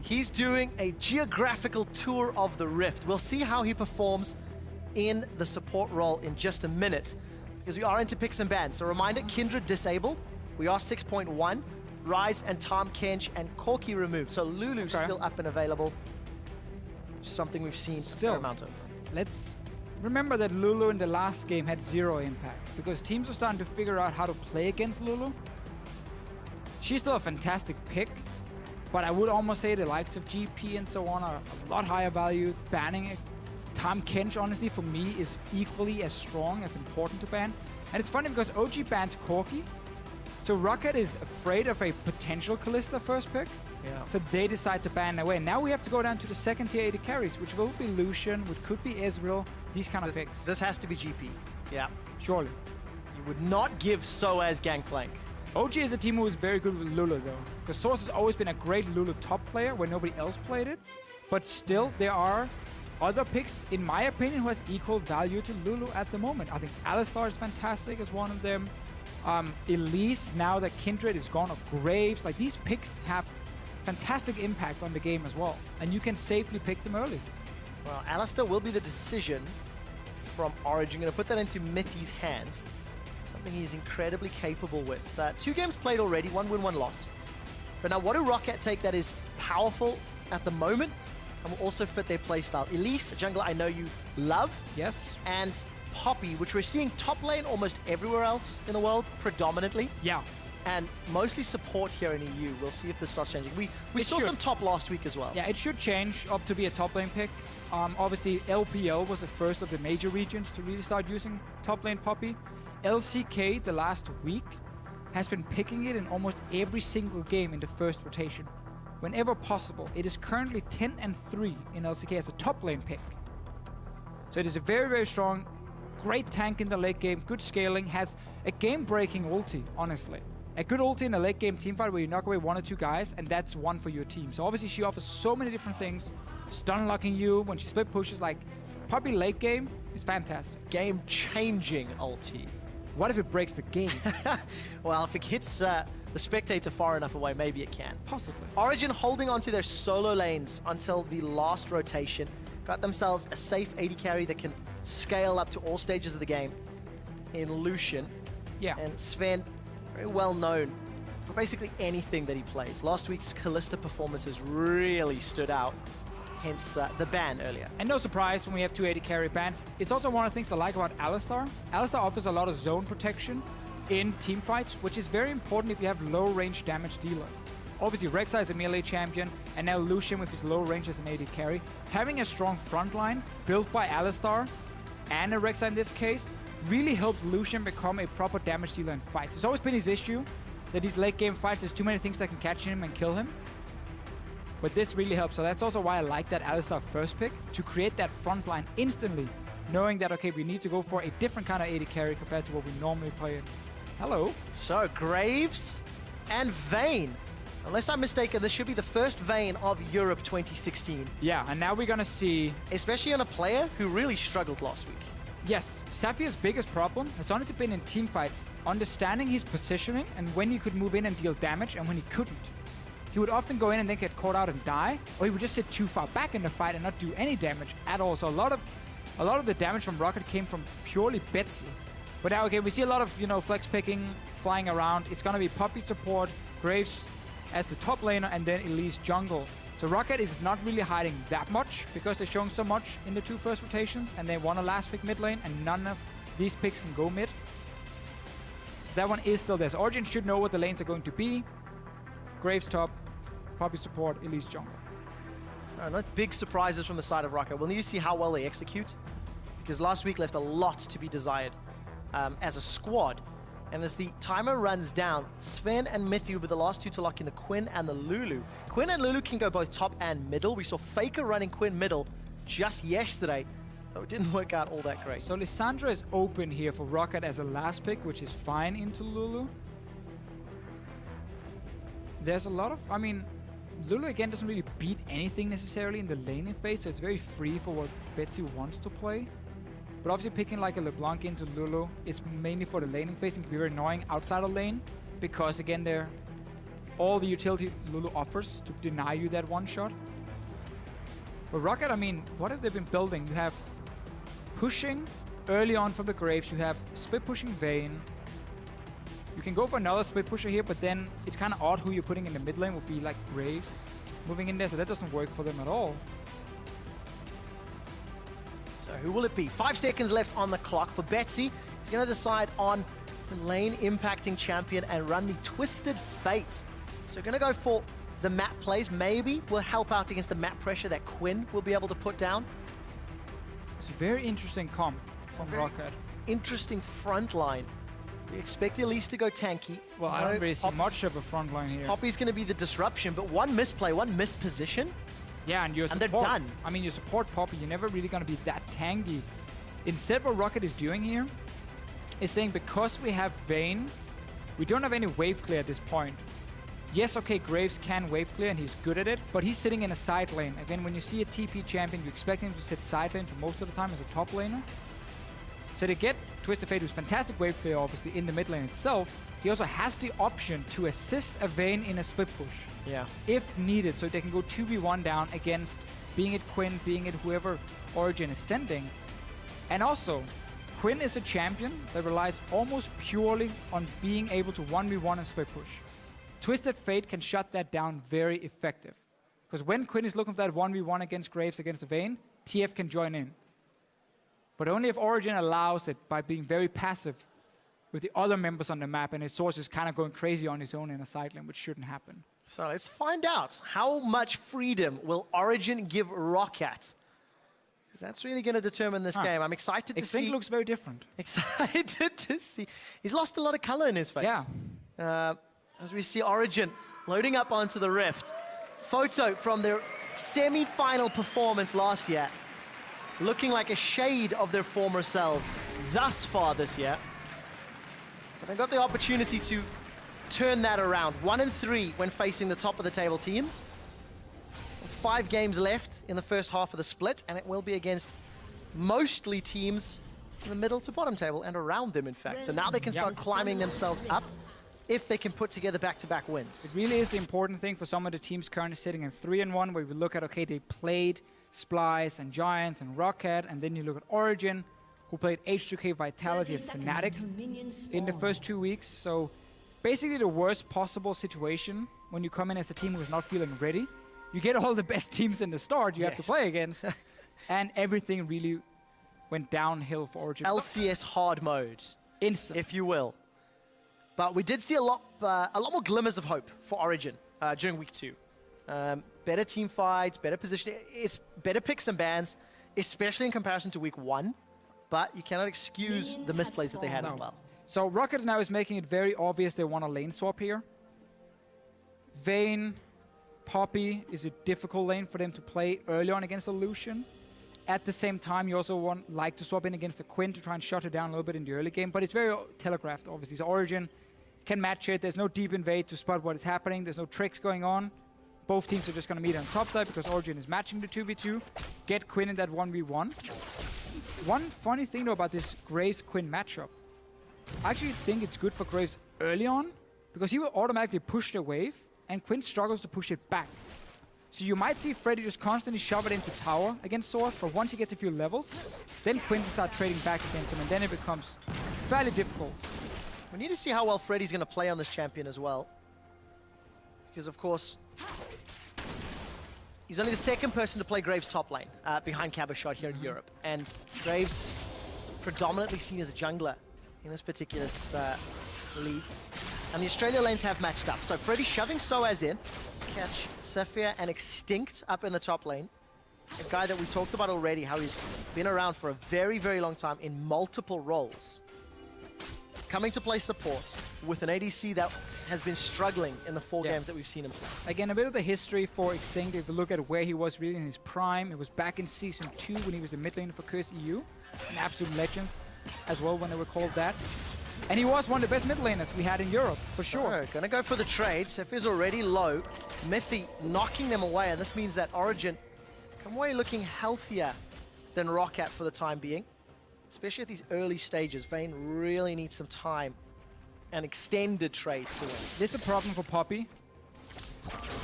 He's doing a geographical tour of the Rift. We'll see how he performs in the support role in just a minute, because we are into picks and bans. So reminder, Kindred disabled. We are 6.1. Rise and Tom Kench and Corki removed. So Lulu's still up and available. Something we've seen a fair amount of. Let's remember that Lulu in the last game had 0 impact, because teams are starting to figure out how to play against Lulu. She's still a fantastic pick, but I would almost say the likes of GP and so on are a lot higher value. Banning Tom Kench, honestly, for me, is equally as strong, as important to ban. And it's funny because OG bans Corki, so ROCCAT is afraid of a potential Kalista first pick. Yeah. So they decide to ban away. Now we have to go down to the second tier AD carries, which will be Lucian, which could be Ezreal, these kind of picks. This has to be GP. Yeah. Surely. You would not give Soaz Gangplank. OG is a team who is very good with Lulu though, because Source has always been a great Lulu top player where nobody else played it. But still, there are other picks, in my opinion, who has equal value to Lulu at the moment. I think Alistar is fantastic as one of them. Elise, now that Kindred is gone, or Graves, like these picks have fantastic impact on the game as well, and you can safely pick them early. Well, Alistar will be the decision from Origen. Going to put that into Mithy's hands. Something he's incredibly capable with. 2 games played already, 1 win, 1 loss. But now what do ROCCAT take that is powerful at the moment and will also fit their playstyle? Elise, a jungler I know you love. Yes. And Poppy, which we're seeing top lane almost everywhere else in the world, predominantly. Yeah. And mostly support here in EU. We'll see if this starts changing. We saw some top last week as well. Yeah, it should change up to be a top lane pick. Obviously, LPL was the first of the major regions to really start using top lane Poppy. LCK, the last week, has been picking it in almost every single game in the first rotation. Whenever possible. It is currently 10-3 in LCK as a top lane pick. So it is a very, very strong, great tank in the late game, good scaling, has a game-breaking ulti, honestly. A good ulti in a late game teamfight where you knock away 1 or 2 guys, and that's one for your team. So obviously she offers so many different things. Stun locking you, when she split pushes, like Poppy late game is fantastic. Game-changing ulti. What if it breaks the game? Well, if it hits the spectator far enough away, maybe it can. Possibly. Origen holding onto their solo lanes until the last rotation. Got themselves a safe AD carry that can scale up to all stages of the game in Lucian. Yeah. And Sven, very well known for basically anything that he plays. Last week's Kalista performances really stood out, hence the ban earlier. And no surprise when we have 2 AD carry bans. It's also one of the things I like about Alistar. Alistar offers a lot of zone protection in teamfights, which is very important if you have low range damage dealers. Obviously, Rek'Sai is a melee champion, and now Lucian with his low range as an AD carry. Having a strong front line built by Alistar and a Rek'Sai in this case really helps Lucian become a proper damage dealer in fights. It's always been his issue that these late game fights, there's too many things that can catch him and kill him. But this really helps, so that's also why I like that Alistar first pick, to create that front line instantly, knowing that, okay, we need to go for a different kind of AD carry compared to what we normally play in. Hello. So, Graves and Vayne. Unless I'm mistaken, this should be the first Vayne of Europe 2016. Yeah, and now we're gonna see... Especially on a player who really struggled last week. Yes, Saphir's biggest problem has honestly been in teamfights, understanding his positioning and when he could move in and deal damage and when he couldn't. He would often go in and then get caught out and die, or he would just sit too far back in the fight and not do any damage at all. So a lot of the damage from ROCCAT came from purely Betsy. But now, okay, we see a lot of, flex picking, flying around. It's gonna be Poppy support, Graves as the top laner, and then Elise jungle. So ROCCAT is not really hiding that much because they're showing so much in the 2 first rotations, and they want a last pick mid lane, and none of these picks can go mid. So that one is still there. So Origen should know what the lanes are going to be. Graves top, Poppy support, Elise jungle. So not big surprises from the side of ROCCAT. We'll need to see how well they execute, because last week left a lot to be desired as a squad. And as the timer runs down, Sven and Mithy will be the last 2 to lock in the Quinn and the Lulu. Quinn and Lulu can go both top and middle. We saw Faker running Quinn middle just yesterday, though it didn't work out all that great. So Lissandra is open here for ROCCAT as a last pick, which is fine into Lulu. There's a lot of, Lulu again doesn't really beat anything necessarily in the laning phase, so it's very free for what Betsy wants to play. But obviously picking like a LeBlanc into Lulu is mainly for the laning phase and can be very annoying outside of lane, because again they're all the utility Lulu offers to deny you that one shot. But ROCCAT, I mean, what have they been building? You have pushing early on from the Graves. You have split pushing Vayne. You can go for another split pusher here, but then it's kind of odd who you're putting in the mid lane would be like Graves moving in there, so that doesn't work for them at all. So who will it be? 5 seconds left on the clock for Betsy. He's going to decide on the lane impacting champion and run the Twisted Fate. So going to go for the map plays. Maybe will help out against the map pressure that Quinn will be able to put down. It's a very interesting comp from ROCCAT. Interesting front line. We expect the Elise to go tanky. Well, I don't really see much of a front line here. Poppy's going to be the disruption, but one misplay, one missed position. Yeah, and they're done. I mean, you support Poppy, you're never really going to be that tanky. Instead, what ROCCAT is doing here is saying because we have Vayne, we don't have any wave clear at this point. Yes, okay, Graves can wave clear and he's good at it, but he's sitting in a side lane. Again, when you see a TP champion, you expect him to sit side lane for most of the time as a top laner. So to get Twisted Fate, who's fantastic wave clear, obviously, in the mid lane itself, he also has the option to assist a Vayne in a split push. Yeah. If needed, so they can go 2v1 down against, being it Quinn, being it whoever Origen is sending. And also, Quinn is a champion that relies almost purely on being able to 1v1 and split push. Twisted Fate can shut that down very effective. Because when Quinn is looking for that 1v1 against Graves, against the Vayne, TF can join in. But only if Origen allows it by being very passive with the other members on the map and his source is kind of going crazy on his own in a side lane, which shouldn't happen. So let's find out how much freedom will Origen give ROCCAT. Because that's really going to determine this game. I'm excited to see. Xing looks very different. Excited to see. He's lost a lot of color in his face. Yeah. As we see Origen loading up onto the Rift. Photo from their semi-final performance last year. Looking like a shade of their former selves thus far this year. But they got the opportunity to turn that around. 1-3 when facing the top of the table teams. 5 games left in the first half of the split, and it will be against mostly teams in the middle to bottom table and around them, in fact. So now they can start climbing themselves up if they can put together back-to-back wins. It really is the important thing for some of the teams currently sitting in 3-1, where we look at, okay, they played Splice and Giants and ROCCAT, and then you look at Origen, who played H2K, Vitality, and Fnatic in the first 2 weeks. So basically the worst possible situation when you come in as a team who's not feeling ready. You get all the best teams in the start you have to play against, and everything really went downhill for Origen. LCS hard mode, Instant. if you will. But we did see a lot more glimmers of hope for Origen during week 2. Better team fights, better positioning, it's better picks and bans, especially in comparison to week 1. But you cannot excuse the misplays that they had as well. So ROCCAT now is making it very obvious they want a lane swap here. Vayne, Poppy is a difficult lane for them to play early on against a Lucian. At the same time, you also like to swap in against the Quinn to try and shut her down a little bit in the early game. But it's very telegraphed, obviously. So Origen can match it. There's no deep invade to spot what is happening. There's no tricks going on. Both teams are just going to meet on top side because Origen is matching the 2v2. Get Quinn in that 1v1. One funny thing though about this Graves-Quinn matchup, I actually think it's good for Graves early on because he will automatically push the wave and Quinn struggles to push it back. So you might see Freddy just constantly shove it into tower against Source, but once he gets a few levels, then Quinn will start trading back against him and then it becomes fairly difficult. We need to see how well Freddy's going to play on this champion as well. Because of course, he's only the second person to play Graves top lane behind Cabashot here in Europe. And Graves predominantly seen as a jungler in this particular league. And the Australia lanes have matched up. So Freddy shoving Soaz in, catch Saphir and Extinct up in the top lane. A guy that we talked about already, how he's been around for a very, very long time in multiple roles. Coming to play support with an ADC that has been struggling in the 4 games that we've seen him play. Again, a bit of the history for Extinct, if you look at where he was really in his prime, it was back in Season 2 when he was the mid laner for Curse EU, an absolute legend as well when they were called that. And he was one of the best mid laners we had in Europe, for sure. Gonna go for the trade. Saphir's already low. Miffy knocking them away, and this means that Origen come away looking healthier than ROCCAT for the time being. Especially at these early stages, Vayne really needs some time and extended trades to win. This is a problem for Poppy.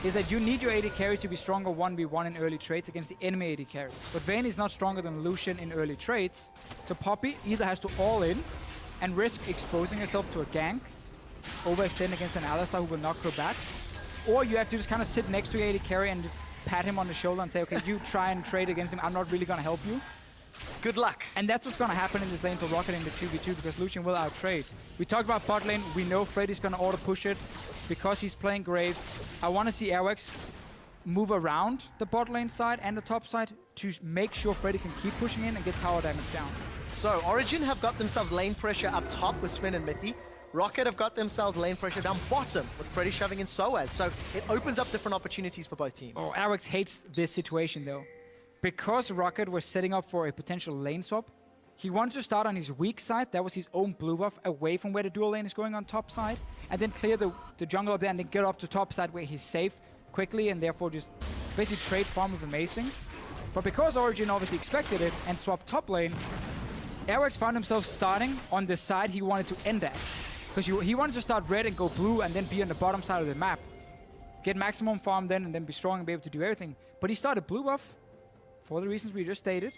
is that you need your AD carry to be stronger 1v1 in early trades against the enemy AD carry. But Vayne is not stronger than Lucian in early trades, so Poppy either has to all in and risk exposing herself to a gank, overextend against an Alistar who will not go back, or you have to just kind of sit next to your AD carry and just pat him on the shoulder and say, okay, you try and trade against him, I'm not really going to help you. Good luck. And that's what's going to happen in this lane for ROCCAT in the 2v2 because Lucian will out-trade. We talked about bot lane. We know Freddy's going to auto-push it because he's playing Graves. I want to see ROC move around the bot lane side and the top side to make sure Freddy can keep pushing in and get tower damage down. So Origen have got themselves lane pressure up top with Sven and Mithy. ROCCAT have got themselves lane pressure down bottom with Freddy shoving in Soaz. So it opens up different opportunities for both teams. Oh, ROC hates this situation though. Because ROCCAT was setting up for a potential lane swap, he wanted to start on his weak side. That was his own blue buff away from where the dual lane is going on top side. And then clear the jungle up there and then get up to top side where he's safe quickly and therefore just basically trade farm with Amazing. But because Origen obviously expected it and swapped top lane, ROC found himself starting on the side he wanted to end at. Because he wanted to start red and go blue and then be on the bottom side of the map. Get maximum farm then and then be strong and be able to do everything. But he started blue buff for the reasons we just stated.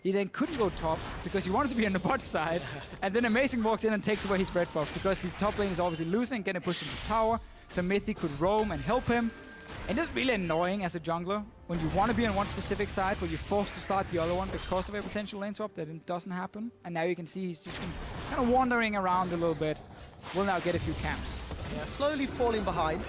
He then couldn't go top because he wanted to be on the bot side. And then Amazing walks in and takes away his red buff because his top lane is obviously losing, getting pushed into tower. So Mithy could roam and help him. And it's really annoying as a jungler when you want to be on one specific side but you're forced to start the other one because of a potential lane swap that it doesn't happen. And now you can see he's just been kind of wandering around a little bit. Will now get a few camps. Yeah, slowly falling behind,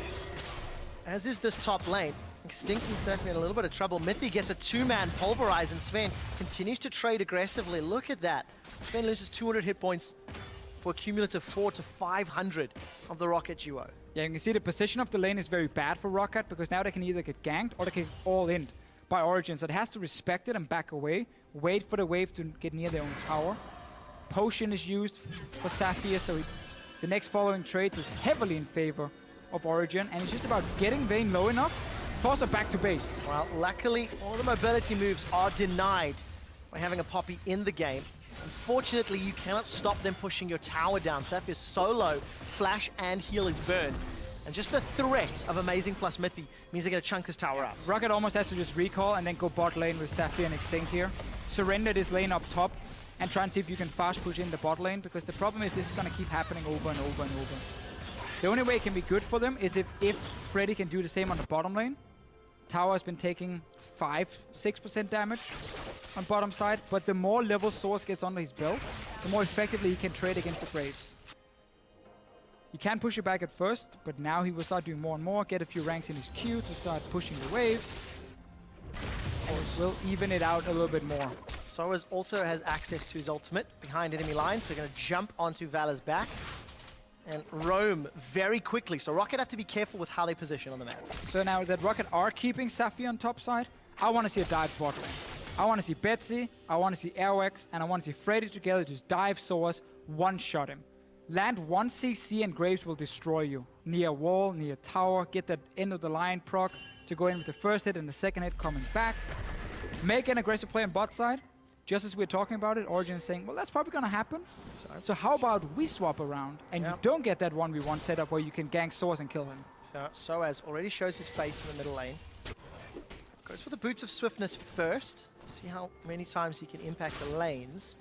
as is this top lane. Extinct and Sven in a little bit of trouble. Mithy gets a two-man pulverize and Sven continues to trade aggressively. Look at that. Sven loses 200 hit points for a cumulative 400 to 500 of the ROCCAT duo. Yeah, you can see the position of the lane is very bad for ROCCAT because now they can either get ganked or they can all in by Origen. So it has to respect it and back away. Wait for the wave to get near their own tower. Potion is used for Sapphire, so the next following trades is heavily in favor of Origen. And it's just about getting Vayne low enough, force her back to base. Well, luckily, all the mobility moves are denied by having a Poppy in the game. Unfortunately, you cannot stop them pushing your tower down. Sapphire's so low, flash and heal is burned. And just the threat of Amazing plus Mithy means they're going to chunk this tower out. ROCCAT almost has to just recall and then go bot lane with Sapphire and Extinct here. Surrender this lane up top and try and see if you can fast push in the bot lane because the problem is this is going to keep happening over and over and over. The only way it can be good for them is if Freddy can do the same on the bottom lane. Tower has been taking 5-6% damage on bottom side, but the more level Source gets under his belt, the more effectively he can trade against the Graves. He can push it back at first, but now he will start doing more and more, get a few ranks in his queue to start pushing the wave, and will even it out a little bit more. Soaz also has access to his ultimate behind enemy lines, so going to jump onto Valor's back and roam very quickly. So ROCCAT have to be careful with how they position on the map. So now that ROCCAT are keeping Sapphire on top side, I want to see a dive bot lane. I want to see Betsy, I want to see ROC, and I want to see Freddy together just dive Soaz, one-shot him. Land 1 CC and Graves will destroy you. Near a wall, near a tower, get that end of the line proc to go in with the first hit and the second hit coming back. Make an aggressive play on bot side. Just as we're talking about it, Origen is saying, well, that's probably going to happen. So how about we swap around and you don't get that 1v1 setup where you can gank Source and kill him. So Soaz already shows his face in the middle lane. Goes for the Boots of Swiftness first. See how many times he can impact the lanes.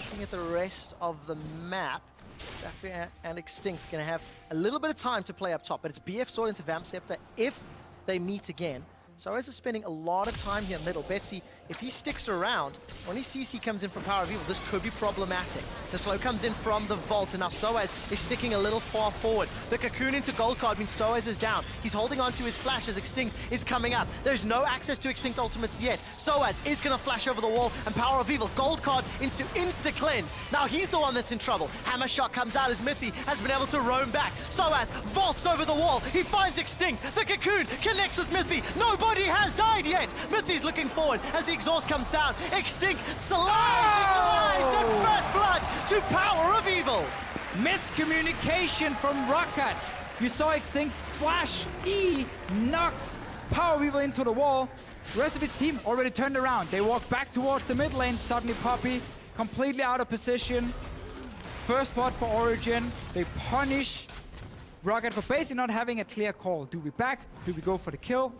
Looking at the rest of the map, Sapphire and Extinct are going to have a little bit of time to play up top, but it's BF Sword into Vamp Scepter if they meet again. Soaz is spending a lot of time here middle. Betsy, if he sticks around, when his CC comes in from Power of Evil, this could be problematic. The slow comes in from the vault, and now Soaz is sticking a little far forward. The cocoon into Gold Card means Soaz is down. He's holding on to his flash as Extinct is coming up. There's no access to Extinct ultimates yet. Soaz is going to flash over the wall, and Power of Evil, Gold Card into insta-cleanse. Now he's the one that's in trouble. Hammer Shot comes out as Mithy has been able to roam back. Soaz vaults over the wall. He finds Extinct. The cocoon connects with Mithy. Nobody has died yet. Mithy's looking forward as the exhaust comes down. Extinct slides and first blood to Power of Evil. Miscommunication from ROCCAT. You saw Extinct flash E, knock Power of Evil into the wall. The rest of his team already turned around. They walk back towards the mid lane. Suddenly Poppy completely out of position. First spot for Origen. They punish ROCCAT for basically not having a clear call. Do we back? Do we go for the kill?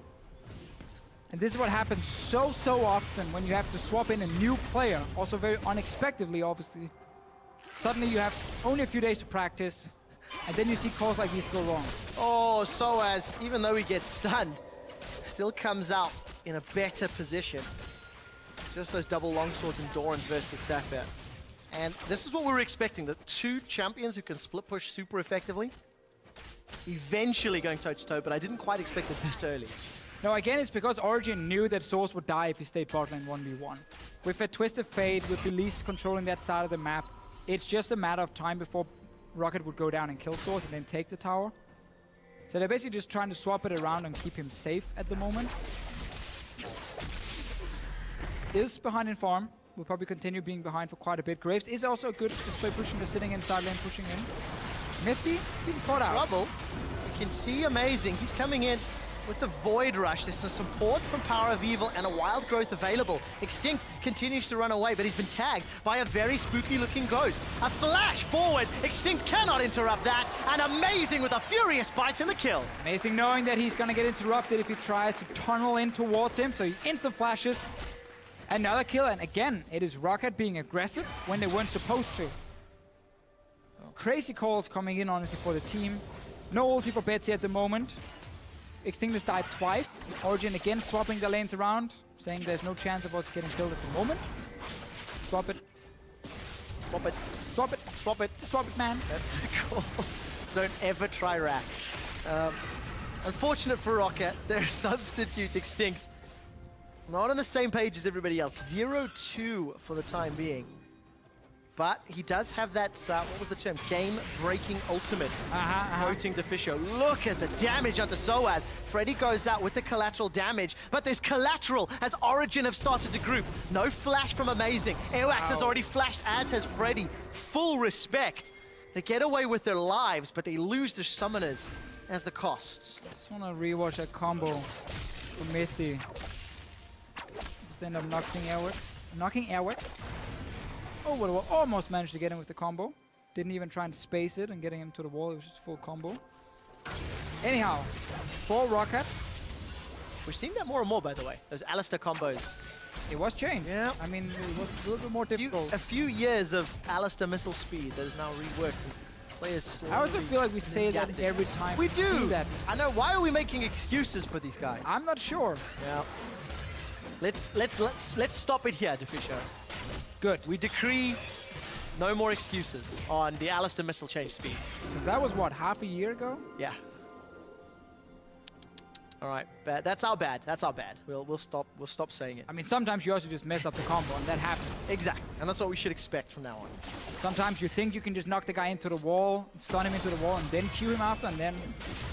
And this is what happens so often when you have to swap in a new player. Also very unexpectedly, obviously. Suddenly you have only a few days to practice, and then you see calls like these go wrong. Oh, Soaz, even though he gets stunned, still comes out in a better position. It's just those double longswords and Dorans versus Sapphire. And this is what we were expecting, the two champions who can split push super effectively. Eventually going toe-to-toe, but I didn't quite expect it this early. No, again, it's because Origen knew that Source would die if he stayed bot lane 1v1. With a Twisted Fate, with Elise controlling that side of the map, it's just a matter of time before ROCCAT would go down and kill Source and then take the tower. So they're basically just trying to swap it around and keep him safe at the moment. Is behind in farm. Will probably continue being behind for quite a bit. Graves is also a good display pushing, just sitting inside lane, pushing in. Mithy being fought out. Trouble. You can see Amazing. He's coming in with the Void Rush. There's some support from Power of Evil and a Wild Growth available. Extinct continues to run away, but he's been tagged by a very spooky-looking ghost. A flash forward. Extinct cannot interrupt that. And Amazing with a furious bite and the kill. Amazing knowing that he's going to get interrupted if he tries to tunnel in towards him, so he instant flashes. Another kill, and again, it is ROCCAT being aggressive when they weren't supposed to. Crazy calls coming in, honestly, for the team. No ulti for Betsy at the moment. Extinguished died twice. Origen again swapping the lanes around, saying there's no chance of us getting killed at the moment. Swap it. Swap it. Swap it. Swap it. Swap it, man. That's cool. Don't ever try rack. Unfortunate for ROCCAT, their substitute Extinct not on the same page as everybody else. 0-2 for the time being. But he does have that, what was the term? Game-breaking ultimate. Quoting DeFisho. Look at the damage onto Soaz. Freddy goes out with the collateral damage, but there's collateral as Origen have started to group. No flash from Amazing. Airwax has already flashed, as has Freddy. Full respect. They get away with their lives, but they lose their summoners as the cost. Just want to rewatch that combo for Mithy. Just end up knocking Airwax. Oh, well, almost managed to get him with the combo. Didn't even try and space it and getting him to the wall. It was just full combo. Anyhow, for ROCCAT. We're seeing that more and more, by the way. Those Alistair combos. It was changed. Yeah. I mean, it was a little bit more difficult. A few years of Alistair missile speed that is now reworked. And players I also feel like we say that every time we do. See that. I know. Why are we making excuses for these guys? I'm not sure. Yeah. Let's stop it here, DeFisho. Good. We decree no more excuses on the Alistair missile change speed. Because that was what, half a year ago? Yeah. All right, bad. That's our bad. That's our bad. We'll stop saying it. I mean, sometimes you also just mess up the combo, and that happens. Exactly, and that's what we should expect from now on. Sometimes you think you can just knock the guy into the wall, stun him into the wall, and then Q him after, and then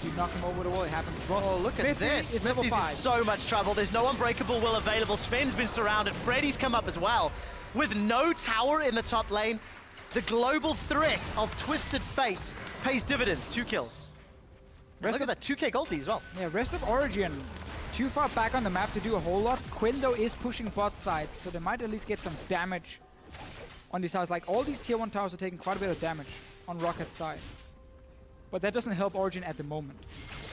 you knock him over the wall. It happens as well. Oh, look at this. Smithy's in so much trouble. There's no Unbreakable Will available. Sven's been surrounded. Freddy's come up as well. With no tower in the top lane, the global threat of Twisted Fate pays dividends. 2 kills. Look at that, 2k goldie as well. Yeah, rest of Origen too far back on the map to do a whole lot. Quinn, though, is pushing bot side, so they might at least get some damage on these towers. Like, all these tier 1 towers are taking quite a bit of damage on ROCCAT's side. But that doesn't help Origen at the moment.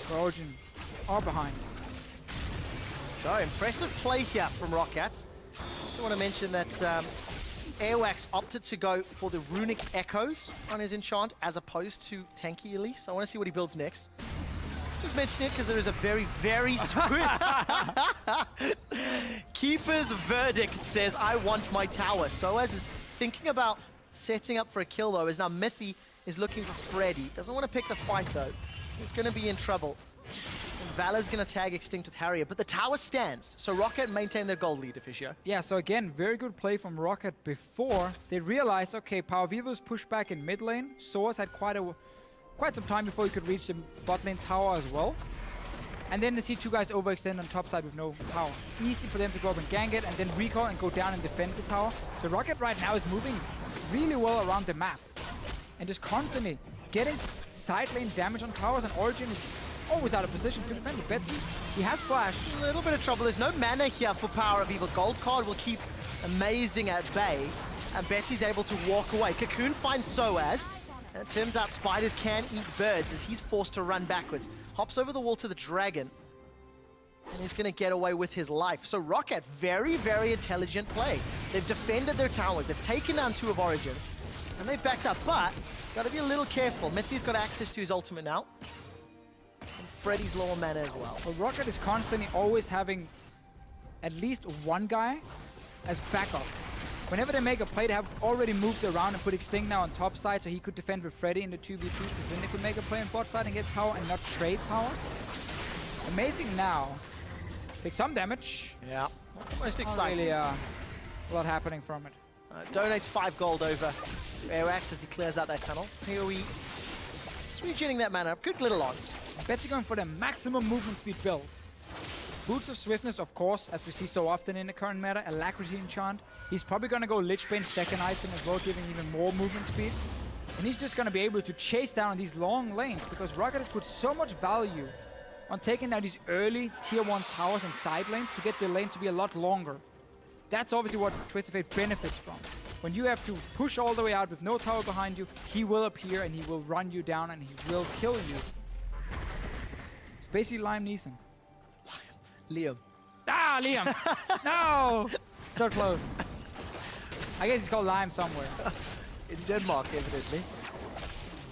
So Origen are behind. So, impressive play here from ROCCAT. Also want to mention that Airwax opted to go for the Runic Echoes on his enchant as opposed to tanky Elise. I want to see what he builds next. Just mention it because there is a very, very Keeper's verdict says, I want my tower. So as is thinking about setting up for a kill though, as now Mithy is looking for Freddy. Doesn't want to pick the fight though. He's going to be in trouble. Valor's going to tag Extinct with Harrier, but the tower stands. So ROCCAT maintain their gold lead, Officio. Yeah, so again, very good play from ROCCAT before they realized, okay, Power of Evil's pushed back in mid lane. Source had quite some time before he could reach the bot lane tower as well. And then they see two guys overextend on top side with no tower. Easy for them to go up and gank it and then recall and go down and defend the tower. So ROCCAT right now is moving really well around the map. And just constantly getting side lane damage on towers, and Origen is always out of position to defend it. Betsy, he has flash. A little bit of trouble. There's no mana here for Power of Evil. Gold card will keep Amazing at bay, and Betsy's able to walk away. Cocoon finds Soaz. And it turns out spiders can eat birds as he's forced to run backwards. Hops over the wall to the dragon. And he's going to get away with his life. So ROCCAT, very, very intelligent play. They've defended their towers. They've taken down 2 of Origen's. And they've backed up. But, got to be a little careful. Mithy's got access to his ultimate now. And Freddy's low on mana as well. Well, ROCCAT is constantly always having at least one guy as backup. Whenever they make a play, they have already moved around and put Extinct now on top side so he could defend with Freddy in the 2v2, because then they could make a play on bot side and get tower and not trade towers. Amazing now. Take some damage. Yeah. Most Not exciting. really a lot happening from it. Donates 5 gold over to Airwax as he clears out that tunnel. PoE is regenerating that mana up. Good little odds. Betsy going for the maximum movement speed build. Boots of Swiftness, of course, as we see so often in the current meta. Alacrity enchant. He's probably going to go Lichbane's second item as well, giving even more movement speed. And he's just going to be able to chase down these long lanes, because ROCCAT has put so much value on taking down these early tier 1 towers and side lanes to get the lane to be a lot longer. That's obviously what Twisted Fate benefits from. When you have to push all the way out with no tower behind you, he will appear and he will run you down and he will kill you. It's basically Liam Neeson. Liam. Ah, Liam! No! So close. I guess he's called Lime somewhere. In Denmark, evidently.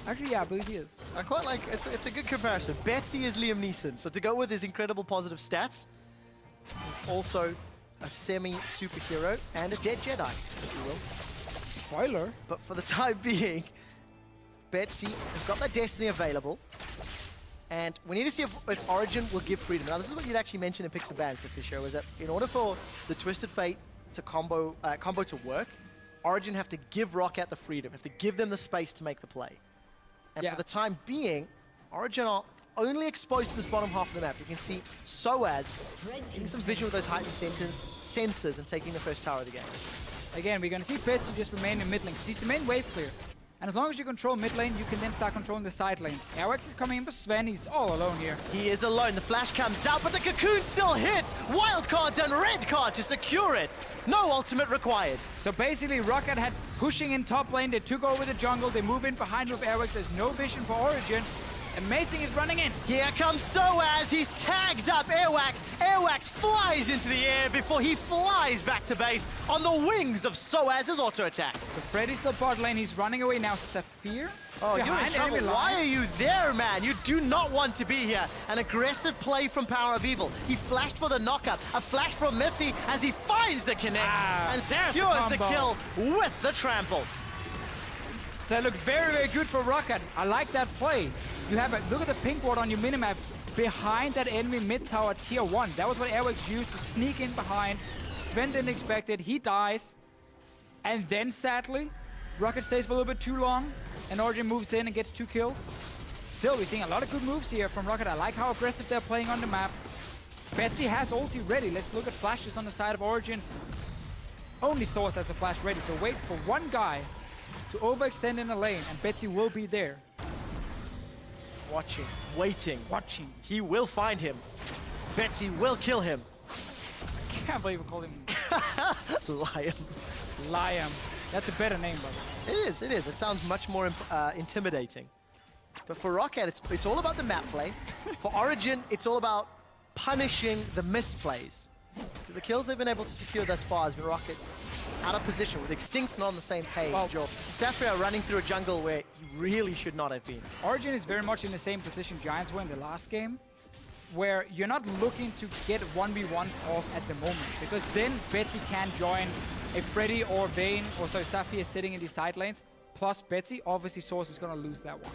Actually, yeah, I believe he is. I quite like, it's a good comparison. Betsy is Liam Neeson, so to go with his incredible positive stats, he's also a semi-superhero and a dead Jedi, if you will. Spoiler. But for the time being, Betsy has got that Destiny available, and we need to see if Origen will give freedom. Now, this is what you'd actually mentioned in Picks and Bans, Fisher, was that in order for the Twisted Fate to combo to work, Origen have to give ROCCAT the freedom, have to give them the space to make the play. And Yeah. for the time being, Origen are only exposed to this bottom half of the map. You can see Soaz getting some vision with those heightened sensors and taking the first tower of the game. Again, we're going to see Betsy just remain in mid lane, because he's the main wave clear. And as long as you control mid lane, you can then start controlling the side lanes. Airwax is coming in for Sven. He's all alone here. He is alone. The flash comes out, but the cocoon still hits. Wild cards and red card to secure it. No ultimate required. So basically, ROCCAT had pushing in top lane. They took over the jungle. They move in behind with Airwax. There's no vision for Origen. Amazing is running in. Here comes Soaz. He's tagged up Airwax. Airwax flies into the air before he flies back to base on the wings of Soaz's auto attack. So Freddy's still bot lane. He's running away now. Saphir? Oh, you're in behind trouble. enemy Why line. are you there, man? You do not want to be here. An aggressive play from Power of Evil. He flashed for the knockup. A flash from Mithy as he finds the connect and secures the kill with the trample. So it looked very, very good for ROCCAT. I like that play. You have a look at the pink ward on your minimap behind that enemy mid tower tier 1. That was what Airwax used to sneak in behind. Sven didn't expect it. He dies. And then sadly, ROCCAT stays for a little bit too long and Origen moves in and gets 2 kills. Still, we're seeing a lot of good moves here from ROCCAT. I like how aggressive they're playing on the map. Betsy has ulti ready. Let's look at flashes on the side of Origen. Only Source has a flash ready, so wait for one guy to overextend in the lane and Betsy will be there. Watching, waiting. Watching. He will find him. Betsy will kill him. Can't believe we called him Lion. Liam. That's a better name, brother. It is, it is. It sounds much more intimidating. But for ROCCAT, it's all about the map play. For Origen, it's all about punishing the misplays. Because the kills they've been able to secure thus far has been ROCCAT out of position with Extinct not on the same page. Well, or Sapphire running through a jungle where he really should not have been. Origen is very much in the same position Giants were in the last game, where you're not looking to get 1v1s off at the moment, because then Betsy can join a Freddy or Vayne, or sorry, Sapphire sitting in the side lanes, plus Betsy, obviously Source is going to lose that one.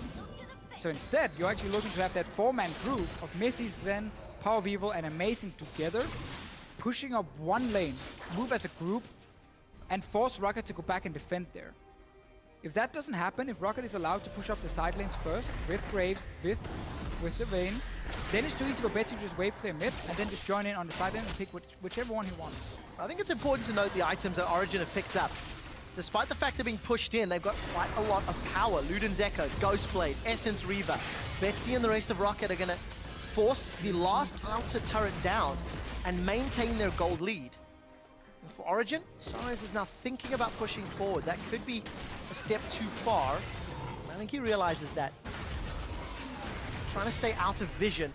So instead, you're actually looking to have that 4-man group of Mithy, Sven, Power of Evil, and Amazing together, pushing up one lane, move as a group, and force ROCCAT to go back and defend there. If that doesn't happen, if ROCCAT is allowed to push up the side lanes first, with Graves, with the Vayne, then it's too easy for Betsy to just wave clear mid, and then just join in on the side lane and pick whichever one he wants. I think it's important to note the items that Origen have picked up. Despite the fact they're being pushed in, they've got quite a lot of power. Luden's Echo, Ghostblade, Essence Reaver. Betsy and the rest of ROCCAT are going to force the last outer turret down and maintain their gold lead. And for Origen, Soaz is now thinking about pushing forward. That could be a step too far. I think he realizes that. Trying to stay out of vision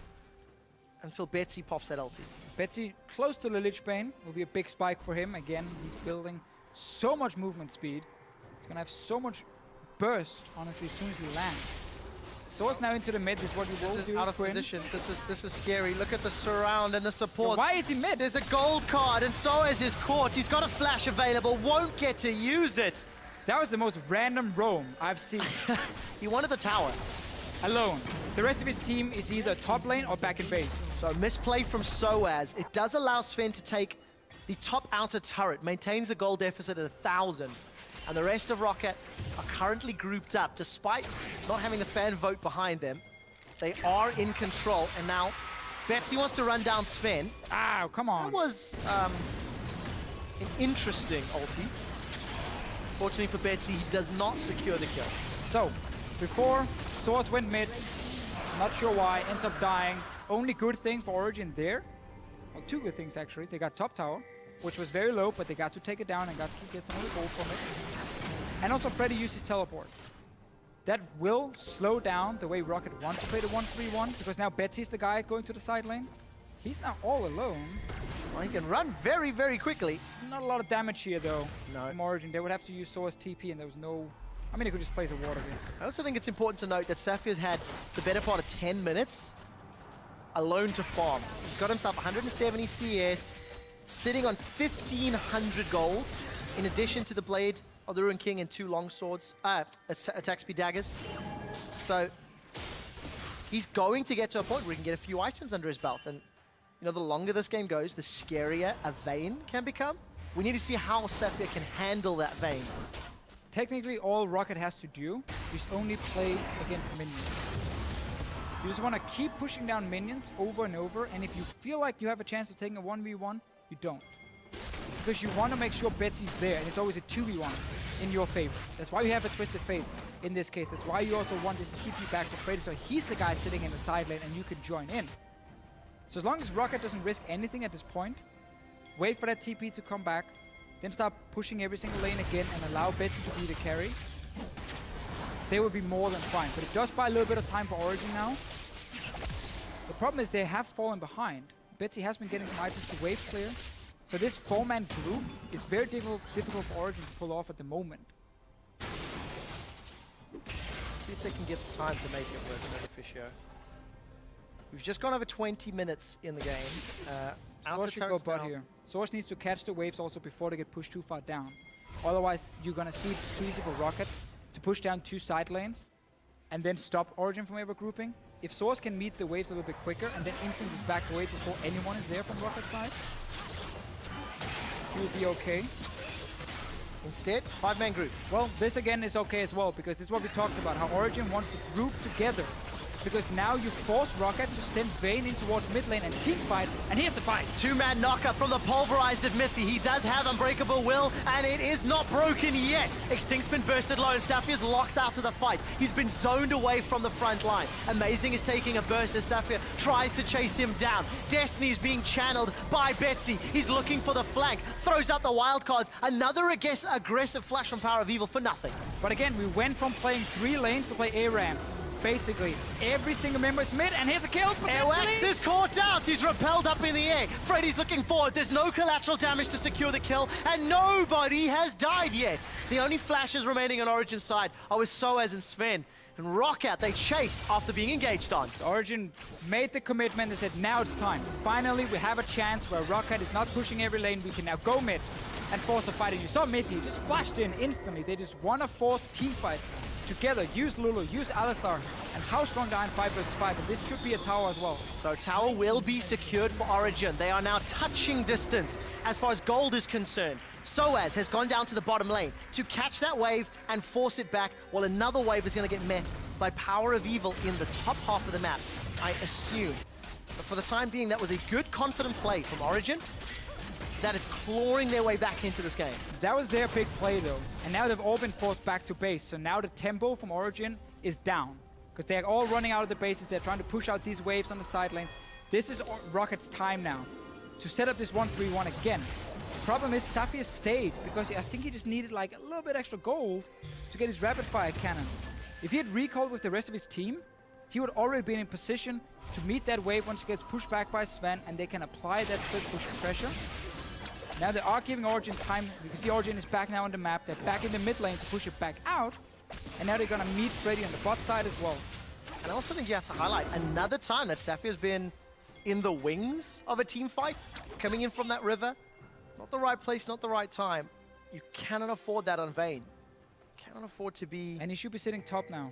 until Betsy pops that ulti. Betsy close to the Lich Bane will be a big spike for him. Again, he's building so much movement speed. He's gonna have so much burst, honestly, as soon as he lands. Source now into the mid is what you will do. This is out of position. This is scary. Look at the surround and the support. Why is he mid? There's a gold card, and Soaz is caught. He's got a flash available, won't get to use it. That was the most random roam I've seen. He wanted the tower. Alone. The rest of his team is either top lane or back in base. So misplay from Soaz. It does allow Sven to take the top outer turret, maintains the gold deficit at 1,000. And the rest of ROCCAT are currently grouped up. Despite not having the fan vote behind them, they are in control. And now Betsy wants to run down Sven. Ow, come on. That was an interesting ulti. Fortunately for Betsy, he does not secure the kill. So, before Swords went mid, not sure why, ends up dying. Only good thing for Origen there. Well, two good things actually. They got top tower, which was very low, but they got to take it down and got to get some of the gold from it. And also Freddy used his teleport. That will slow down the way ROCCAT wants to play the 1-3-1, because now Betsy's the guy going to the side lane. He's now all alone. Well, he can run very, very quickly. Not a lot of damage here though. No. From Origen. They would have to use Source TP and there was no... I mean, they could just place a ward of this. I also think it's important to note that Saphir's had the better part of 10 minutes alone to farm. He's got himself 170 CS, sitting on 1,500 gold, in addition to the Blade of the Ruined King and 2 long swords, attack speed daggers. So he's going to get to a point where he can get a few items under his belt. And you know, the longer this game goes, the scarier a Vayne can become. We need to see how Saphir can handle that Vayne. Technically, all ROCCAT has to do is only play against minions. You just want to keep pushing down minions over and over, and if you feel like you have a chance of taking a 1v1, you don't. Because you want to make sure Betsy's there, and it's always a 2v1 in your favor. That's why you have a Twisted Fate in this case. That's why you also want this TP back to Freddy, so he's the guy sitting in the side lane, and you can join in. So as long as ROCCAT doesn't risk anything at this point, wait for that TP to come back, then start pushing every single lane again and allow Betsy to be the carry, they will be more than fine. But it does buy a little bit of time for Origen now. The problem is they have fallen behind. Betsy has been getting some items to wave clear. So this 4-man group is very difficult for Origen to pull off at the moment. See if they can get the time to make it work for Fisher. We've just gone over 20 minutes in the game. Source should go bot here. Source needs to catch the waves also before they get pushed too far down. Otherwise, you're gonna see it's too easy for ROCCAT to push down 2 side lanes and then stop Origen from ever grouping. If Source can meet the waves a little bit quicker and then instantly just back away before anyone is there from ROCCAT side, he will be okay. Instead, 5-man group. Well, this again is okay as well, because this is what we talked about, how Origen wants to group together. Because now you force ROCCAT to send Vayne in towards mid lane and team fight, and here's the fight. 2-man knockup from the pulverized of Miffy. He does have Unbreakable Will, and it is not broken yet. Extinct's been bursted low, and Saphir's locked out of the fight. He's been zoned away from the front line. Amazing is taking a burst as Saphir tries to chase him down. Destiny is being channeled by Betsy. He's looking for the flank, throws out the wild cards. Another aggressive flash from Power of Evil for nothing. But again, we went from playing 3 lanes to play A-Ramp. Basically, every single member is mid, and here's a kill, Airwax is caught out. He's repelled up in the air. Freddy's looking forward. There's no collateral damage to secure the kill, and nobody has died yet. The only flashes remaining on Origen's side are with Soaz and Sven. And ROCCAT, they chased after being engaged on. Origen made the commitment and said, now it's time. Finally, we have a chance where ROCCAT is not pushing every lane. We can now go mid and force a fight. And you saw Mithy just flashed in instantly. They just want to force team fights together. Use Lulu, use Alistar, and how strong they are in 5 versus 5. And this should be a tower as well. So tower will be secured for Origen. They are now touching distance as far as gold is concerned. Soaz has gone down to the bottom lane to catch that wave and force it back, while another wave is going to get met by Power of Evil in the top half of the map, I assume. But for the time being, that was a good, confident play from Origen that is clawing their way back into this game. That was their big play though, and now they've all been forced back to base. So now the tempo from Origen is down, because they're all running out of the bases. They're trying to push out these waves on the side lanes. This is ROCCAT's time now to set up this 1-3-1 again. The problem is Saphir stayed, because I think he just needed like a little bit extra gold to get his rapid fire cannon. If he had recalled with the rest of his team, he would already be in position to meet that wave once he gets pushed back by Sven, and they can apply that split push pressure. Now they are giving Origen time. You can see Origen is back now on the map. They're back in the mid lane to push it back out. And now they're going to meet Freddy on the bot side as well. And I also think you have to highlight another time that Saphir's been in the wings of a team fight, coming in from that river. Not the right place, not the right time. You cannot afford that on Vayne. Cannot afford to be... And he should be sitting top now.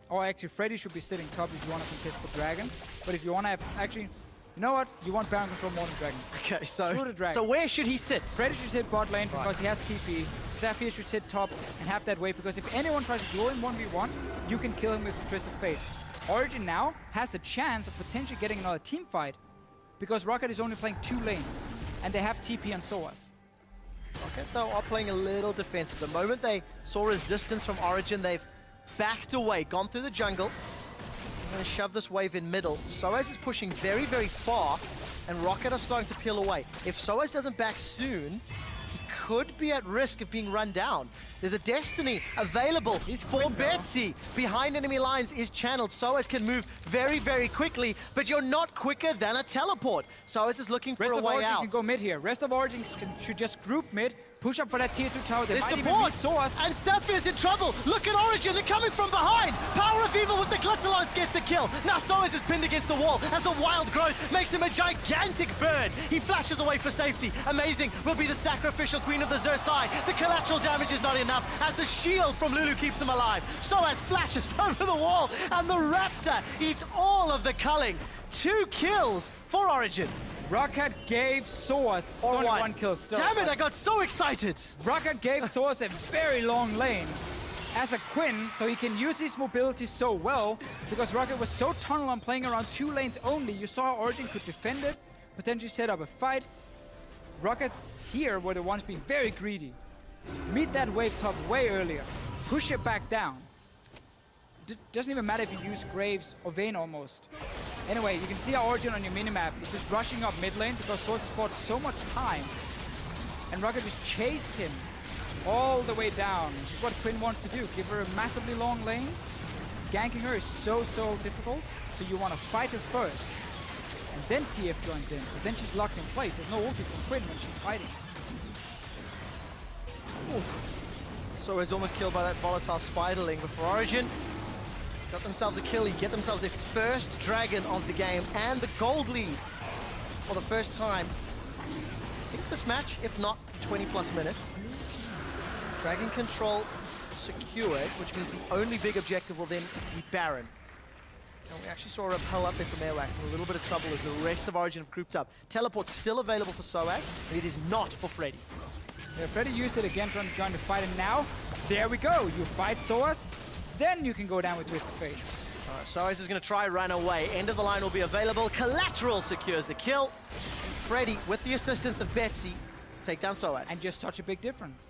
Or actually, Freddy should be sitting top if you want to contest for Dragon. But if you want to have... Actually, you know what? You want Baron control more than Dragon. Okay, so where should he sit? Freddy should sit bot lane because he has TP. Saphir should sit top and have that wave, because if anyone tries to duel him 1v1, you can kill him with Twisted Fate. Origen now has a chance of potentially getting another team fight, because ROCCAT is only playing 2 lanes, and they have TP on Soas. ROCCAT, though, are playing a little defensive. The moment they saw resistance from Origen, they've backed away, gone through the jungle. I'm going to shove this wave in middle. Soas is pushing very, very far, and ROCCAT are starting to peel away. If Soas doesn't back soon, he could be at risk of being run down. There's a Destiny available for Betsy. Behind enemy lines is channeled. Soas can move very, very quickly, but you're not quicker than a teleport. Soas is looking for a way out. Can go mid here. Rest of Origen should just group mid, push up for that tier 2 tower. They There's might support, even beat Soas. and Saphir's in trouble. Look at Origen, they're coming from behind. Power of Evil with the Glitter Lance gets the kill. Now Soas is pinned against the wall as the wild growth makes him a gigantic burn. He flashes away for safety. Amazing will be the sacrificial queen of the Xur. The collateral damage is not enough as the shield from Lulu keeps him alive. Soas flashes over the wall, and the Raptor eats all of the culling. 2 kills for Origen. ROCCAT gave Soas only 1 kill still. Damn it, I got so excited. ROCCAT gave Soas a very long lane as a Quinn, so he can use his mobility so well, because ROCCAT was so tunnel on playing around 2 lanes only. You saw Origen could defend it, potentially set up a fight. ROCCAT's here were the ones being very greedy. Meet that wave top way earlier. Push it back down. Doesn't even matter if you use Graves or Vayne almost. Anyway, you can see how Origen on your minimap is just rushing up mid lane because Source bought so much time. And ROCCAT just chased him all the way down, which is what Quinn wants to do. Give her a massively long lane. Ganking her is so difficult, so you want to fight her first. And then TF joins in, but then she's locked in place. There's no ulti from Quinn when she's fighting. So he's almost killed by that volatile spiderling, but for Origen, got themselves a kill. Get themselves their first dragon of the game and the gold lead for the first time. I think this match, if not 20 plus minutes. Dragon control secured, which means the only big objective will then be Baron. And we actually saw a repel up there from Airwax in a little bit of trouble as the rest of Origen have grouped up. Teleport's still available for Soas, but it is not for Freddy. Yeah, Freddy used it again trying to join the fight, and now, there we go. You fight Soas, then you can go down with Twisted Fate. Soas is going to try run away. End of the line will be available. Collateral secures the kill. And Freddy, with the assistance of Betsy, take down Soas. And just such a big difference.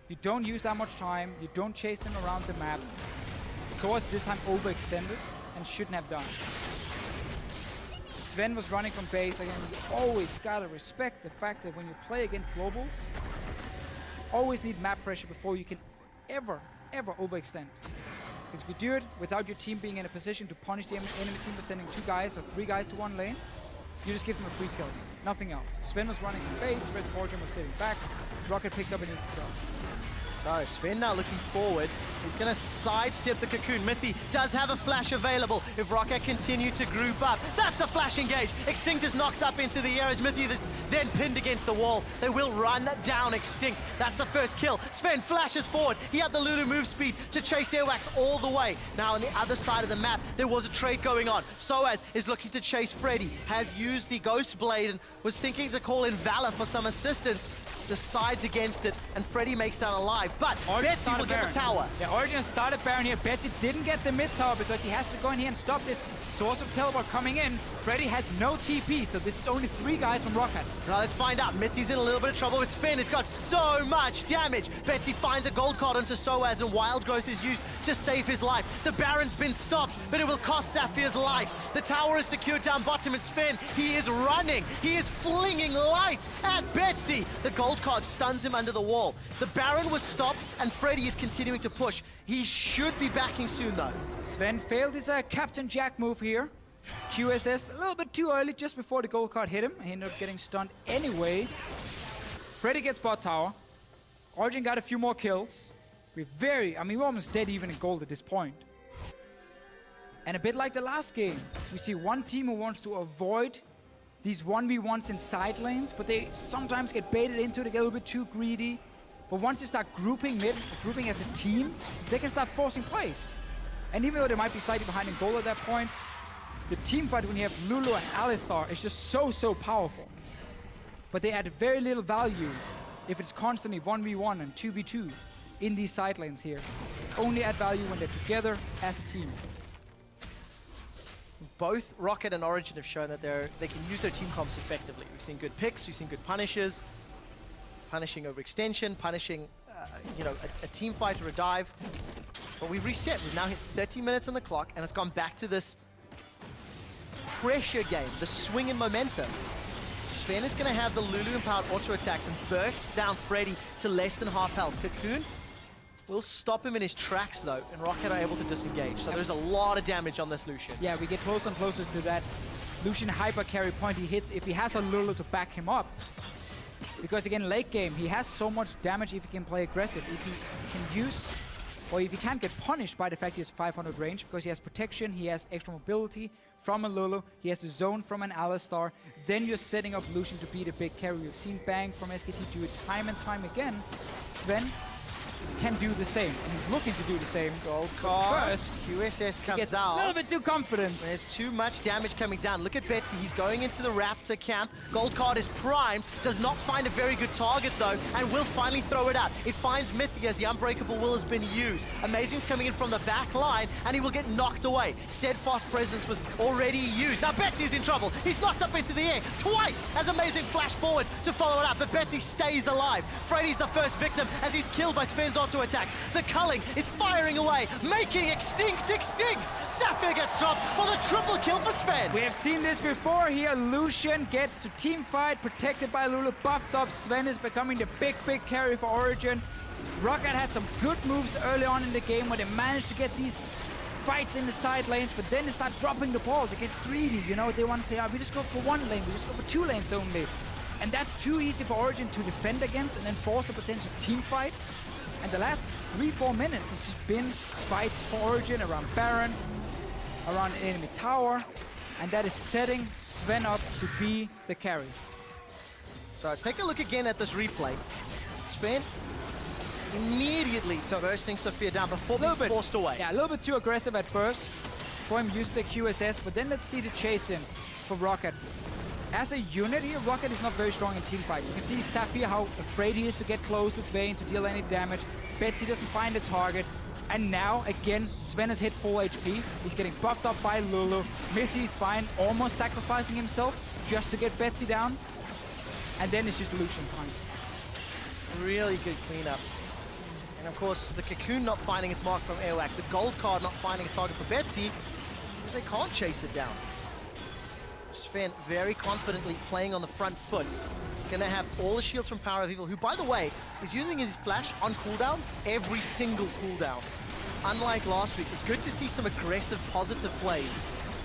You don't use that much time. You don't chase him around the map. Soas this time overextended and shouldn't have done. Sven was running from base. Again, you always gotta respect the fact that when you play against globals, you always need map pressure before you can ever overextend. Because if you do it without your team being in a position to punish the enemy team for sending 2 guys or 3 guys to 1 lane, you just give them a free kill. Nothing else. Sven was running from base, the rest of Origen was sitting back. ROCCAT picks up an easy kill. So Sven now looking forward. He's going to sidestep the cocoon. Mythy does have a flash available if ROCCAT continue to group up. That's a flash engage. Extinct is knocked up into the air as Mythy is then pinned against the wall. They will run down Extinct. That's the first kill. Sven flashes forward. He had the Lulu move speed to chase Airwax all the way. Now on the other side of the map, there was a trade going on. Soas is looking to chase Freddy. Has used the Ghost Blade and was thinking to call in Valor for some assistance. Decides against it, and Freddy makes that alive. But Betsy will get the tower. Yeah, Origen started Baron here. Betsy didn't get the mid tower because he has to go in here and stop this Source of Teleport coming in. Freddy has no TP, so this is only 3 guys from ROCCAT. Now let's find out. Mithy's in a little bit of trouble with Sven. He's got so much damage. Betsy finds a gold card onto Soaz, and Wild Growth is used to save his life. The Baron's been stopped, but it will cost Saphir's life. The tower is secured down bottom, and Sven, he is running. He is flinging light at Betsy. The gold card stuns him under the wall. The Baron was stopped, and Freddy is continuing to push. He should be backing soon, though. Sven failed his Captain Jack move here. QSS a little bit too early, just before the gold card hit him. He ended up getting stunned anyway. Freddy gets bot tower. Origen got a few more kills. We're almost dead even in gold at this point. And a bit like the last game, we see one team who wants to avoid these 1v1s in side lanes, but they sometimes get baited into it, they get a little bit too greedy. But once they start grouping mid, grouping as a team, they can start forcing plays. And even though they might be slightly behind in goal at that point, the team fight when you have Lulu and Alistar is just so powerful. But they add very little value if it's constantly 1v1 and 2v2 in these side lanes here. Only add value when they're together as a team. Both ROCCAT and Origen have shown that they can use their team comps effectively. We've seen good picks, we've seen good punishes, punishing over extension, punishing a team fight or a dive. But we've reset. We've now hit 30 minutes on the clock, and it's gone back to this pressure game, the swing in momentum. Sven is going to have the Lulu-empowered auto attacks and bursts down Freddy to less than half health. Cocoon will stop him in his tracks, though, and ROCCAT are able to disengage. So there's a lot of damage on this Lucian. Yeah, we get closer and closer to that Lucian hyper carry point he hits if he has a Lulu to back him up. Because again, late game, he has so much damage if he can play aggressive. If he can use, or if he can't get punished by the fact he has 500 range, because he has protection, he has extra mobility from a Lulu, he has the zone from an Alistar, then you're setting up Lucian to be the big carry. We've seen Bang from SKT do it time and time again. Sven can do the same, and he's looking to do the same. Gold card. First, QSS comes out. A little bit too confident. There's too much damage coming down. Look at Betsy. He's going into the Raptor camp. Gold card is primed. Does not find a very good target, though, and will finally throw it out. It finds Mithy as the Unbreakable Will has been used. Amazing's coming in from the back line, and he will get knocked away. Steadfast Presence was already used. Now Betsy's in trouble. He's knocked up into the air twice as Amazing flash forward to follow it up, but Betsy stays alive. Freddy's the first victim as he's killed by Sven's auto attacks. The culling is firing away, making extinct. Saphir gets dropped for the triple kill for Sven. We have seen this before here. Lucian gets to team fight, protected by Lulu, buffed up. Sven is becoming the big carry for Origen. ROCCAT had some good moves early on in the game where they managed to get these fights in the side lanes, but then they start dropping the ball. They get greedy, you know. They want to say, we just go for one lane, we just go for 2 lanes only. And that's too easy for Origen to defend against and then force a potential team fight. And the last 3-4 minutes has just been fights for Origen around Baron, around enemy tower, and that is setting Sven up to be the carry. So let's take a look again at this replay. Sven immediately bursting Saphir down before being forced away. Yeah, a little bit too aggressive at first for him to use the QSS, but then let's see the chase in for ROCCAT. As a unit here, ROCCAT is not very strong in team fights. You can see Saphir, how afraid he is to get close with Vayne to deal any damage. Betsy doesn't find a target. And now, again, Sven has hit full HP. He's getting buffed up by Lulu. Mithy's fine, almost sacrificing himself just to get Betsy down. And then it's just Lucian time. Really good cleanup. And of course, the Cocoon not finding its mark from Airwax. The gold card not finding a target for Betsy, because they can't chase it down. Sven very confidently playing on the front foot. Gonna have all the shields from Power of Evil, who, by the way, is using his flash on cooldown every single cooldown. Unlike last week's, it's good to see some aggressive, positive plays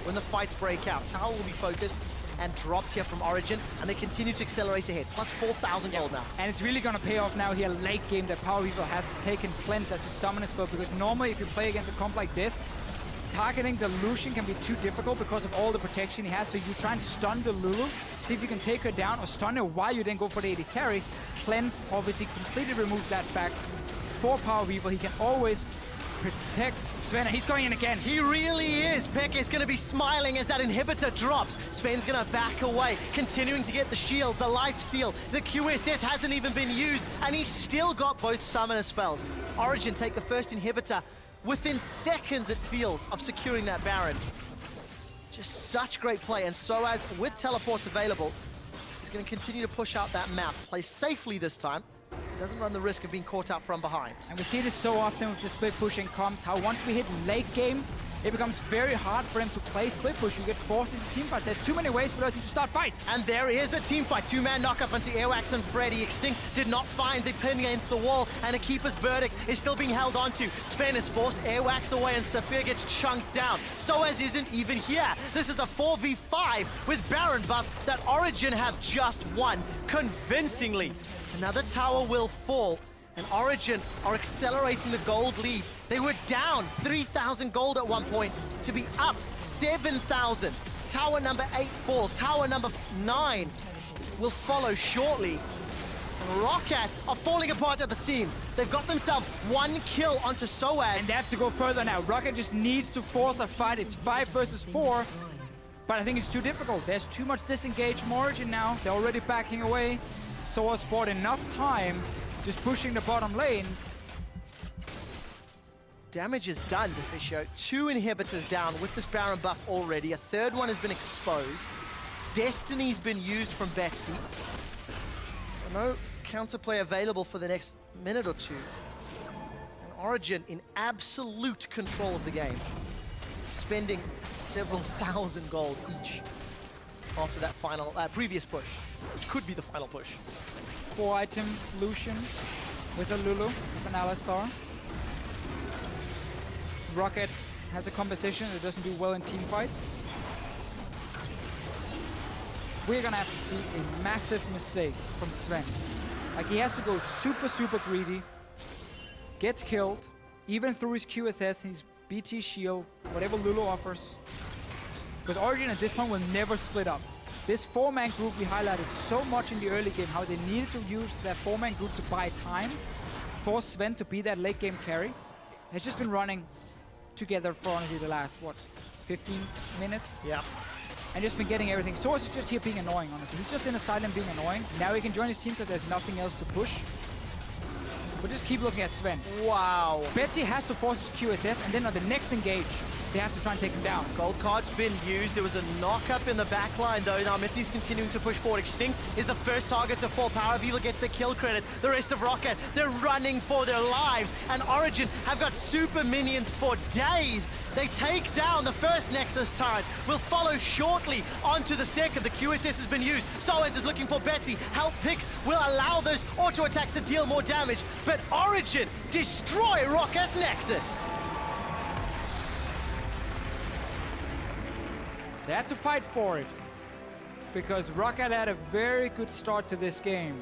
when the fights break out. Tower will be focused and dropped here from Origen, and they continue to accelerate ahead. Plus 4,000 gold now. And it's really gonna pay off now here late game that Power of Evil has taken Cleanse as his dominant spell, because normally if you play against a comp like this, targeting the Lucian can be too difficult because of all the protection he has. So you try and stun the Lulu, see if you can take her down or stun her while you then go for the AD carry. Cleanse obviously completely removes that fact. For Power of Evil, he can always protect Sven. He's going in again. He really is. Peck is going to be smiling as that inhibitor drops. Sven's going to back away, continuing to get the shields, the life steal. The QSS hasn't even been used, and he's still got both summoner spells. Origen take the first inhibitor within seconds, it feels, of securing that Baron. Just such great play, and so as with teleports available, he's going to continue to push out that map, play safely this time. He doesn't run the risk of being caught out from behind. And we see this so often with the split pushing comps, how once we hit late game, it becomes very hard for him to play split push. You get forced into team fights. There are too many ways for those to start fights. And there is a team fight. Two-man knock-up onto Airwax and Freddy. Extinct did not find the pin against the wall, and a keeper's verdict is still being held onto. Sven is forced Airwax away, and Saphir gets chunked down. Soaz isn't even here. This is a 4v5 with Baron buff that Origen have just won convincingly. Another tower will fall, and Origen are accelerating the gold lead. They were down 3,000 gold at one point to be up 7,000. Tower number 8 falls. Tower number 9 will follow shortly. And ROCCAT are falling apart at the seams. They've got themselves 1 kill onto Soaz. And they have to go further now. ROCCAT just needs to force a fight. It's 5 versus 4. But I think it's too difficult. There's too much disengaged from Origen now. They're already backing away. Soaz bought enough time just pushing the bottom lane. Damage is done, Deficio. 2 inhibitors down with this Baron buff already. A third one has been exposed. Destiny's been used from Betsy. So no counterplay available for the next minute or two. And Origen in absolute control of the game, spending several thousand gold each after that final, previous push, which could be the final push. 4-item Lucian with a Lulu, with an Alistar. ROCCAT has a composition that doesn't do well in team fights. We're gonna have to see a massive mistake from Sven. Like, he has to go super, super greedy, gets killed, even through his QSS, his BT shield, whatever Lulu offers. Because Origen at this point will never split up. This 4-man group we highlighted so much in the early game, how they needed to use that 4-man group to buy time for Sven to be that late game carry, has just been running together for honestly the last, what, 15 minutes? Yeah. And just been getting everything. Soaz is just here being annoying, honestly. He's just in a silent being annoying. Now he can join his team because there's nothing else to push. But just keep looking at Sven. Wow. Betsy has to force his QSS, and then on the next engage, they have to try and take him down. Gold card's been used. There was a knock-up in the back line, though. Now Mithy's continuing to push forward. Extinct is the first target to fall. Power of Evil gets the kill credit. The rest of ROCCAT, they're running for their lives. And Origen have got super minions for days. They take down the first Nexus turret. Will follow shortly onto the second. The QSS has been used. Soaz is looking for Betsy. Help picks will allow those auto attacks to deal more damage. But Origen destroy ROCCAT's Nexus. They had to fight for it, because ROCCAT had a very good start to this game.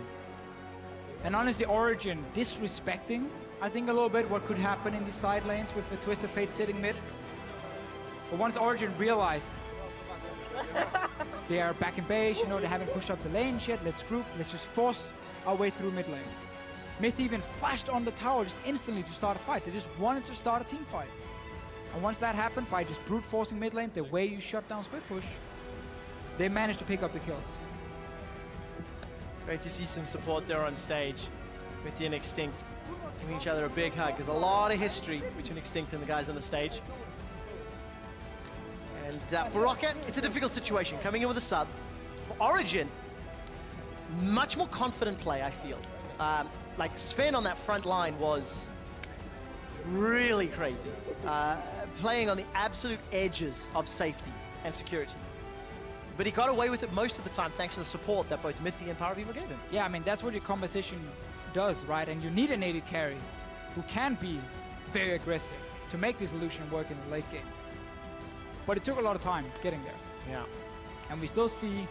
And honestly, Origen disrespecting, I think, a little bit what could happen in the side lanes with the Twisted Fate sitting mid. But once Origen realized they are back in base, you know, they haven't pushed up the lanes yet, let's group, let's just force our way through mid lane. Myth even flashed on the tower just instantly to start a fight. They just wanted to start a team fight. And once that happened, by just brute forcing mid lane, the way you shut down split push, they managed to pick up the kills. Great to see some support there on stage with the Extinct giving each other a big hug. There's a lot of history between Extinct and the guys on the stage. And for ROCCAT, it's a difficult situation coming in with a sub. For Origen, much more confident play, I feel. Like Sven on that front line was really crazy. Playing on the absolute edges of safety and security. But he got away with it most of the time thanks to the support that both Mythy and Power of Evil gave him. Yeah, I mean, that's what your composition does, right? And you need a native carry who can be very aggressive to make this illusion work in the late game. But it took a lot of time getting there. Yeah. And we still see